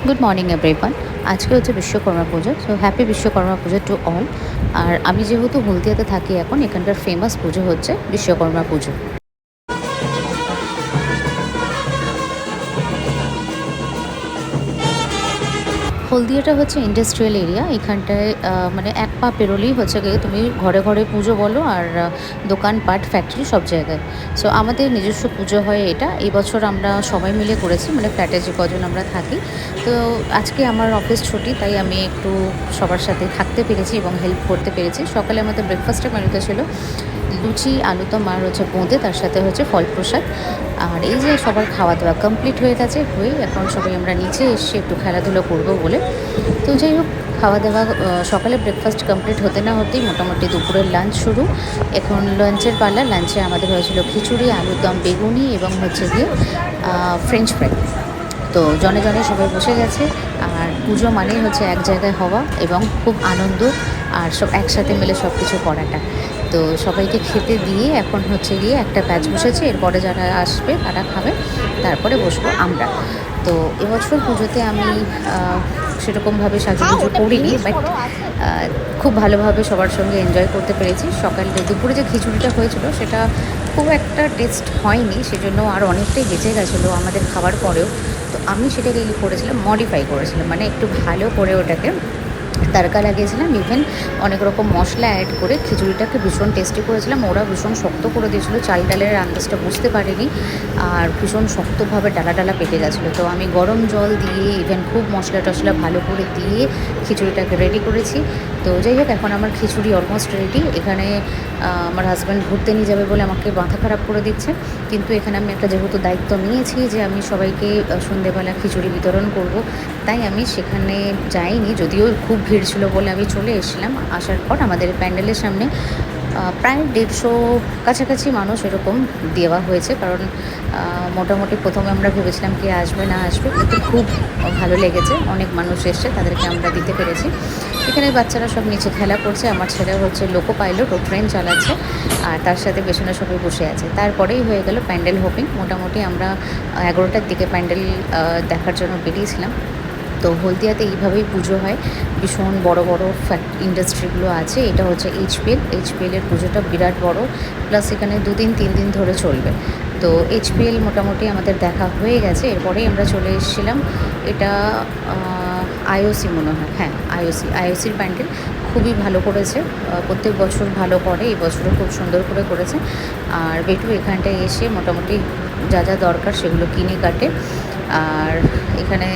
Good morning everyone. আজকে হচ্ছে বিশ্বকর্মা পুজো। So happy Vishwakarma Puja to all. আর আমি যেহেতু হলদিয়াতে থাকি এখন, এখানকার ফেমাস পুজো হচ্ছে বিশ্বকর্মা পুজো। হলদিয়াটা হচ্ছে ইন্ডাস্ট্রিয়াল এরিয়া। এখানটায় মানে এক পা পেরোলেই হচ্ছে গিয়ে তুমি ঘরে ঘরে পুজো বলো আর দোকানপাট, ফ্যাক্টরি সব জায়গায়। সো আমাদের নিজস্ব পুজো হয় এটা। এই বছর আমরা সবাই মিলে করেছি, মানে ফ্ল্যাটে যে কজন আমরা থাকি। তো আজকে আমার অফিস ছুটি, তাই আমি একটু সবার সাথে থাকতে পেরেছি এবং হেল্প করতে পেরেছি। সকালে আমাদের ব্রেকফাস্টের মেনুতে ছিল লুচি, আলুদম আর হচ্ছে বোঁদে, তার সাথে হচ্ছে ফল প্রসাদ। আর এই যে সবার খাওয়া দাওয়া কমপ্লিট হয়ে গেছে, এখন সবাই আমরা নিচে এসে একটু খেলাধুলো করবো বলে। তো যাই হোক, খাওয়া দাওয়া সকালে ব্রেকফাস্ট কমপ্লিট হতে না হতেই মোটামুটি দুপুরের লাঞ্চ শুরু। এখন লাঞ্চের পালা। লাঞ্চে আমাদের হয়েছিল খিচুড়ি, আলুর দম, বেগুনি এবং হচ্ছে গিয়ে ফ্রেঞ্চ ফ্রাই। তো জনে জনে সবাই বসে গেছে। আর পুজো মানেই হচ্ছে এক জায়গায় হওয়া এবং খুব আনন্দ, আর সব একসাথে মিলে সব কিছু করাটা। তো সবাইকে খেতে দিয়ে এখন হচ্ছে গিয়ে একটা ব্যাচ বসেছে, এরপরে যারা আসবে তারা খাবে, তারপরে বসবো আমরা। তো এবছর পুজোতে আমি সেরকমভাবে সাজুগুজু করিনি, বাট খুব ভালোভাবে সবার সঙ্গে এনজয় করতে পেরেছি। সকালে দুপুরে যে খিচুড়িটা হয়েছিল সেটা খুব একটা টেস্ট হয়নি, সেজন্য আর অনেকটাই বেঁচে গেছিলো আমাদের খাবার পরেও। তো আমি সেটাকে করেছিলাম, মডিফাই করেছিলাম, মানে একটু ভালো করে ওটাকে তারকা লাগিয়েছিলাম। ইভেন অনেক রকম মশলা অ্যাড করে খিচুড়িটাকে ভীষণ টেস্টি করেছিলাম। ওরা ভীষণ শক্ত করে দিয়েছিলো, চাল ডালের আন্দাজটা বুঝতে পারিনি, আর ভীষণ শক্তভাবে ডালা ডালা পেকে গেছিলো। তো আমি গরম জল দিয়ে ইভেন খুব মশলা টশলা ভালো করে দিয়ে খিচুড়িটাকে রেডি করেছি। তো যাই হোক, এখন আমার খিচুড়ি অলমোস্ট রেডি। এখানে আমার হাজব্যান্ড ঘুরতে নিয়ে যাবে বলে আমাকে মাথা খারাপ করে দিচ্ছে, কিন্তু এখানে আমি একটা যেহেতু দায়িত্ব নিয়েছি যে আমি সবাইকে সন্ধেবেলা খিচুড়ি বিতরণ করব, তাই আমি সেখানে যাইনি। যদিও খুব ভিড় ছিল বলে আমি চলে এসেছিলাম। আসার পর আমাদের প্যান্ডেলের সামনে প্রায় 150 কাছাকাছি মানুষ এরকম দেওয়া হয়েছে, কারণ মোটামুটি প্রথমে আমরা ভেবেছিলাম কে আসবে না আসবে, কিন্তু খুব ভালো লেগেছে, অনেক মানুষ এসছে, তাদেরকে আমরা দিতে পেরেছি। এখানে বাচ্চারা সব নিচে খেলা করছে। আমার ছেলে হচ্ছে লোকো পাইলট, ও ট্রেন চালাচ্ছে, আর তার সাথে পেছনে সবাই বসে আছে। তারপরেই হয়ে গেল প্যান্ডেল হোপিং। মোটামুটি আমরা 11টার দিকে প্যান্ডেল দেখার জন্য বেরিয়েছিলাম। তো হলদিয়াতে এইভাবেই পুজো হয়। ভীষণ বড় বড় ইন্ডাস্ট্রিগুলো আছে। এটা হচ্ছে এইচপিএলের পুজোটা বিরাট বড়, প্লাস এখানে 2 দিন 3 দিন ধরে চলবে। তো এইচপিএল মোটামুটি আমাদের দেখা হয়ে গেছে, এরপরেই আমরা চলে এসেছিলাম। এটা আইওসি মনে হয়, হ্যাঁ আইওসির প্যান্ডেল খুবই ভালো করেছে। প্রত্যেক বছর ভালো করে, এই বছরও খুব সুন্দর করে করেছে। আর বেটু এখানটায় এসে মোটামুটি যা যা দরকার সেগুলো কিনে কাটে। আর এখানে